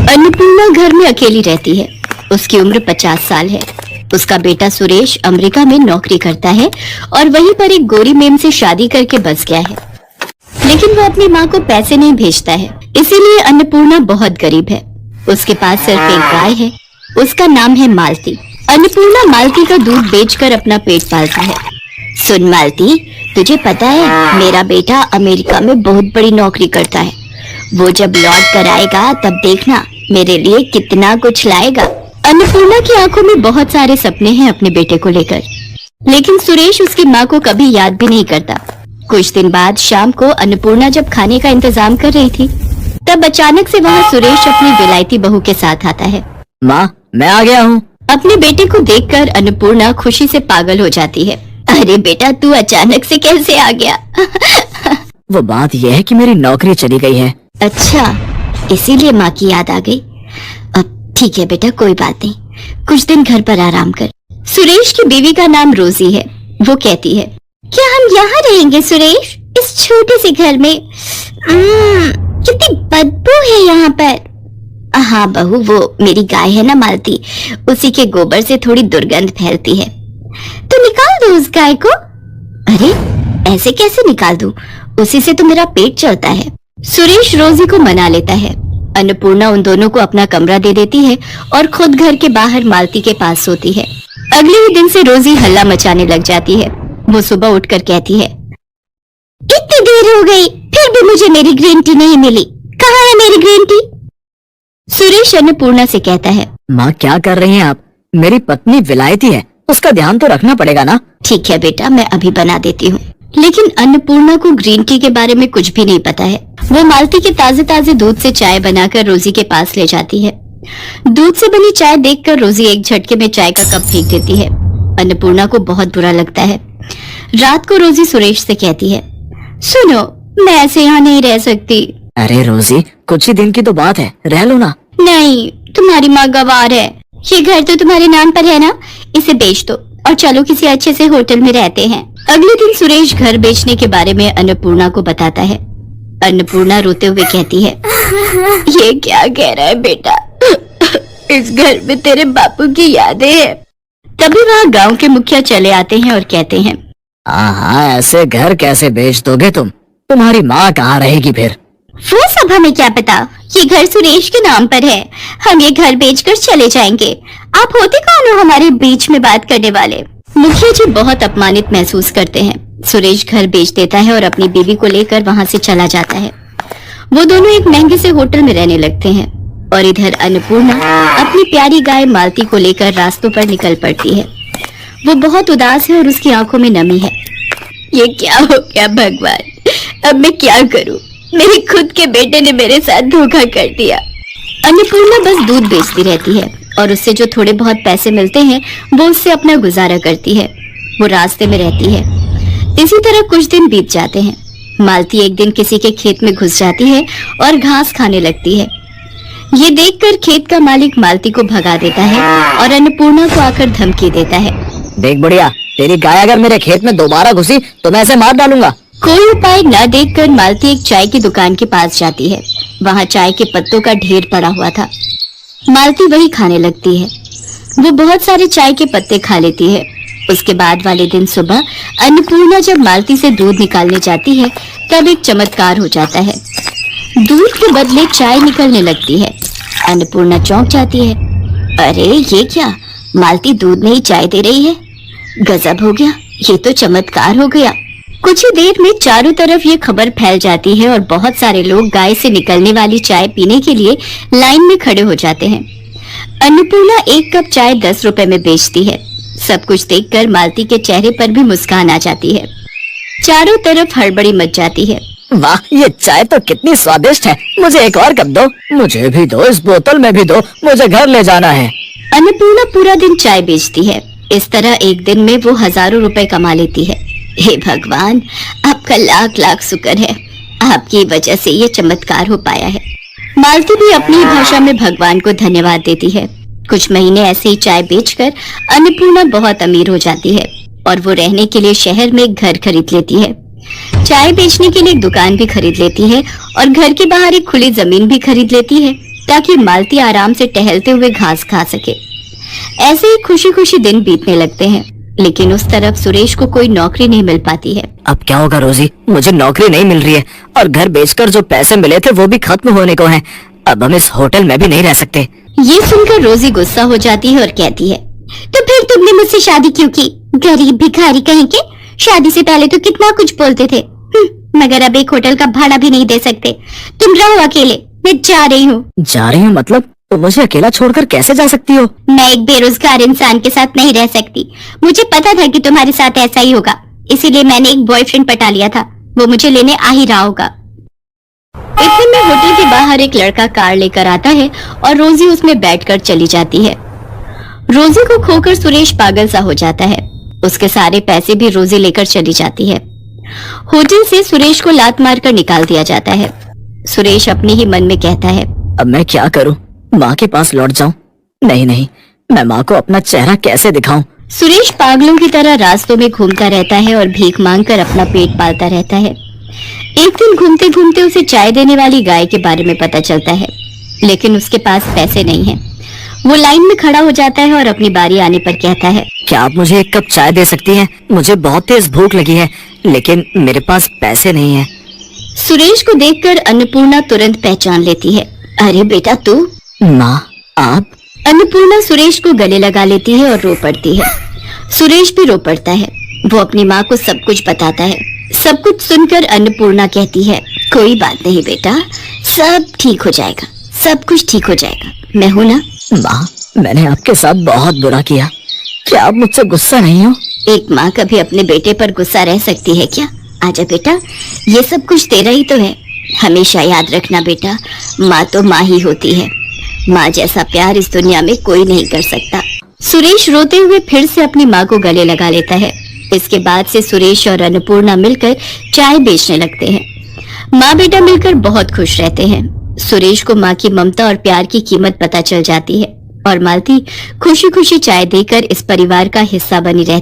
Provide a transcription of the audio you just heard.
अन्नपूर्णा घर में अकेली रहती है। उसकी उम्र 50 साल है। उसका बेटा सुरेश अमेरिका में नौकरी करता है और वहीं पर एक गोरी मेम से शादी करके बस गया है, लेकिन वो अपनी माँ को पैसे नहीं भेजता है, इसीलिए अन्नपूर्णा बहुत गरीब है। उसके पास सिर्फ एक गाय है, उसका नाम है मालती। अन्नपूर्णा मालती का दूध बेचकर अपना पेट पालती है। सुन मालती, तुझे पता है मेरा बेटा अमेरिका में बहुत बड़ी नौकरी करता है। वो जब लौट कर आएगा तब देखना मेरे लिए कितना कुछ लाएगा। अन्नपूर्णा की आंखों में बहुत सारे सपने हैं अपने बेटे को लेकर, लेकिन सुरेश उसकी माँ को कभी याद भी नहीं करता। कुछ दिन बाद शाम को अन्नपूर्णा जब खाने का इंतजाम कर रही थी, तब अचानक से वहाँ सुरेश अपनी विलायती बहू के साथ आता है। माँ, मैं आ गया हूँ। अपने बेटे को देखकर अन्नपूर्णा खुशी से पागल हो जाती है। अरे बेटा, तू अचानक से कैसे आ गया? वो बात यह है कि मेरी नौकरी चली गई है। अच्छा, इसीलिए माँ की याद आ गई। अब ठीक है बेटा, कोई बात नहीं, कुछ दिन घर पर आराम कर। सुरेश की बीवी का नाम रोजी है। वो कहती है, क्या हम यहाँ रहेंगे सुरेश, इस छोटे से घर में? कितनी बदबू है यहाँ पर। हाँ बहू, वो मेरी गाय है ना मालती, उसी के गोबर से थोड़ी दुर्गंध फैलती है। तो निकाल दो उस गाय को। अरे ऐसे कैसे निकाल दूं? उसी से तो मेरा पेट चलता है। सुरेश रोजी को मना लेता है। अन्नपूर्णा उन दोनों को अपना कमरा दे देती है और खुद घर के बाहर मालती के पास सोती है। अगले ही दिन से रोजी हल्ला मचाने लग जाती है। वो सुबह उठकर कहती है, इतनी देर हो गई फिर भी मुझे मेरी ग्रीन टी नहीं मिली, कहाँ है मेरी ग्रीन टी? सुरेश अन्नपूर्णा से कहता है, माँ क्या कर रही हैं आप? मेरी पत्नी विलायती है, उसका ध्यान तो रखना पड़ेगा ना। ठीक है बेटा, मैं अभी बना देती हूँ। लेकिन अन्नपूर्णा को ग्रीन टी के बारे में कुछ भी नहीं पता है। वो मालती के ताजे ताजे दूध से चाय बनाकर रोजी के पास ले जाती है। दूध से बनी चाय देखकर रोजी एक झटके में चाय का कप फेंक देती है। अन्नपूर्णा को बहुत बुरा लगता है। रात को रोजी सुरेश से कहती है, सुनो, मैं ऐसे यहाँ नहीं रह सकती। अरे रोजी, कुछ ही दिन की तो बात है, रह लो ना। नहीं, तुम्हारी माँ गवार है। ये घर तो तुम्हारे नाम पर है ना, इसे बेच दो और चलो किसी अच्छे से होटल में रहते हैं। अगले दिन सुरेश घर बेचने के बारे में अन्नपूर्णा को बताता है। अन्नपूर्णा रोते हुए कहती है, ये क्या कह रहा है बेटा? इस घर में तेरे बापू की यादें हैं। तभी वहाँ गांव के मुखिया चले आते हैं और कहते हैं, हाँ, ऐसे घर कैसे बेच दोगे तुम? तुम्हारी माँ कहाँ रहेगी फिर? वो सब हमें क्या पता, ये घर सुरेश के नाम पर है। हम ये घर बेचकर चले जाएंगे। आप होते कौन हो हमारे बीच में बात करने वाले? मुखिया जी बहुत अपमानित महसूस करते हैं। सुरेश घर बेच देता है और अपनी बीवी को लेकर वहाँ से चला जाता है। वो दोनों एक महंगे से होटल में रहने लगते हैं और इधर अन्नपूर्णा अपनी प्यारी गाय मालती को लेकर रास्तों पर निकल पड़ती है। वो बहुत उदास है और उसकी आंखों में नमी है। ये क्या हो गया भगवान, अब मैं क्या करूं? मेरे खुद के बेटे ने मेरे साथ धोखा कर दिया। अन्नपूर्णा बस दूध बेचती रहती है और उससे जो थोड़े बहुत पैसे मिलते हैं वो उससे अपना गुजारा करती है। वो रास्ते में रहती है। इसी तरह कुछ दिन बीत जाते हैं। मालती एक दिन किसी के खेत में घुस जाती है और घास खाने लगती है। ये देखकर खेत का मालिक मालती को भगा देता है और अन्नपूर्णा को आकर धमकी देता है, देख बुढ़िया, तेरी गाय अगर मेरे खेत में दोबारा घुसी तो मैं इसे मार डालूंगा। कोई उपाय न देखकर मालती एक चाय की दुकान के पास जाती है। वहाँ चाय के पत्तों का ढेर पड़ा हुआ था। मालती वही खाने लगती है। वो बहुत सारे चाय के पत्ते खा लेती है। उसके बाद वाले दिन सुबह अन्नपूर्णा जब मालती से दूध निकालने जाती है तब एक चमत्कार हो जाता है। दूध के बदले चाय निकलने लगती है। अन्नपूर्णा चौंक जाती है। अरे ये क्या, मालती दूध में ही चाय दे रही है? गजब हो गया, ये तो चमत्कार हो गया। कुछ ही देर में चारों तरफ ये खबर फैल जाती है और बहुत सारे लोग गाय से निकलने वाली चाय पीने के लिए लाइन में खड़े हो जाते हैं। अन्नपूर्णा एक कप चाय 10 रुपए में बेचती है। सब कुछ देखकर मालती के चेहरे पर भी मुस्कान आ जाती है। चारों तरफ हड़बड़ी मच जाती है। वाह, ये चाय तो कितनी स्वादिष्ट है, मुझे एक और कप दो। मुझे भी दो, इस बोतल में भी दो, मुझे घर ले जाना है। अन्नपूर्णा पूरा दिन चाय बेचती है। इस तरह एक दिन में वो हजारों रुपए कमा लेती है। हे भगवान, आपका लाख लाख शुक्र है, आपकी वजह से ये चमत्कार हो पाया है। मालती भी अपनी भाषा में भगवान को धन्यवाद देती है। कुछ महीने ऐसे ही चाय बेचकर अन्नपूर्णा बहुत अमीर हो जाती है और वो रहने के लिए शहर में एक घर खरीद लेती है। चाय बेचने के लिए एक दुकान भी खरीद लेती है और घर के बाहर एक खुली जमीन भी खरीद लेती है ताकि मालती आराम से टहलते हुए घास खा सके। ऐसे ही खुशी खुशी दिन बीतने लगते हैं, लेकिन उस तरफ सुरेश को कोई नौकरी नहीं मिल पाती है। अब क्या होगा रोजी, मुझे नौकरी नहीं मिल रही है और घर बेचकर जो पैसे मिले थे वो भी खत्म होने को हैं। अब हम इस होटल में भी नहीं रह सकते। ये सुनकर रोजी गुस्सा हो जाती है और कहती है, तो फिर तुमने मुझसे शादी क्यों की? गरीब भिखारी कहीं के। शादी से पहले तो कितना कुछ बोलते थे, मगर अब एक होटल का भाड़ा भी नहीं दे सकते। तुम रहो अकेले, मैं जा रही हूँ। जा रही हूँ मतलब? तो मुझे अकेला छोड़कर कैसे जा सकती हो? मैं एक बेरोजगार इंसान के साथ नहीं रह सकती। मुझे पता था कि तुम्हारे साथ ऐसा ही होगा, इसीलिए मैंने एक बॉयफ्रेंड पटा लिया था। वो मुझे लेने आ ही रहा होगा। इतने में होटल के बाहर एक लड़का कार लेकर आता है और रोजी उसमें बैठकर चली जाती है। रोजी को खोकर सुरेश पागल सा हो जाता है। उसके सारे पैसे भी रोजी लेकर चली जाती है। होटल से सुरेश को लात मारकर निकाल दिया जाता है। सुरेश अपने ही मन में कहता है, अब मैं क्या करूं? माँ के पास लौट जाऊं? नहीं नहीं, मैं माँ को अपना चेहरा कैसे दिखाऊं? सुरेश पागलों की तरह रास्तों में घूमता रहता है और भीख मांगकर अपना पेट पालता रहता है। एक दिन घूमते घूमते उसे चाय देने वाली गाय के बारे में पता चलता है, लेकिन उसके पास पैसे नहीं है। वो लाइन में खड़ा हो जाता है और अपनी बारी आने पर कहता है, क्या आप मुझे एक कप चाय दे सकती हैं? मुझे बहुत तेज भूख लगी है, लेकिन मेरे पास पैसे नहीं है। सुरेश को देखकर अन्नपूर्णा तुरंत पहचान लेती है। अरे बेटा तू? माँ आप? अन्नपूर्णा सुरेश को गले लगा लेती है और रो पड़ती है। सुरेश भी रो पड़ता है। वो अपनी माँ को सब कुछ बताता है। सब कुछ सुनकर अन्नपूर्णा कहती है, कोई बात नहीं बेटा, सब ठीक हो जाएगा, सब कुछ ठीक हो जाएगा, मैं हूँ ना। माँ, मैंने आपके साथ बहुत बुरा किया, क्या आप मुझसे गुस्सा नहीं हो? एक माँ कभी अपने बेटे पर गुस्सा रह सकती है क्या? आजा बेटा, ये सब कुछ तेरा ही तो है। हमेशा याद रखना बेटा, माँ तो माँ ही होती है। माँ जैसा प्यार इस दुनिया में कोई नहीं कर सकता। सुरेश रोते हुए फिर से अपनी माँ को गले लगा लेता है। इसके बाद से सुरेश और अन्नपूर्णा मिलकर चाय बेचने लगते हैं। माँ बेटा मिलकर बहुत खुश रहते हैं। सुरेश को माँ की ममता और प्यार की कीमत पता चल जाती है और मालती खुशी खुशी चाय देकर इस परिवार का हिस्सा बनी रहती है।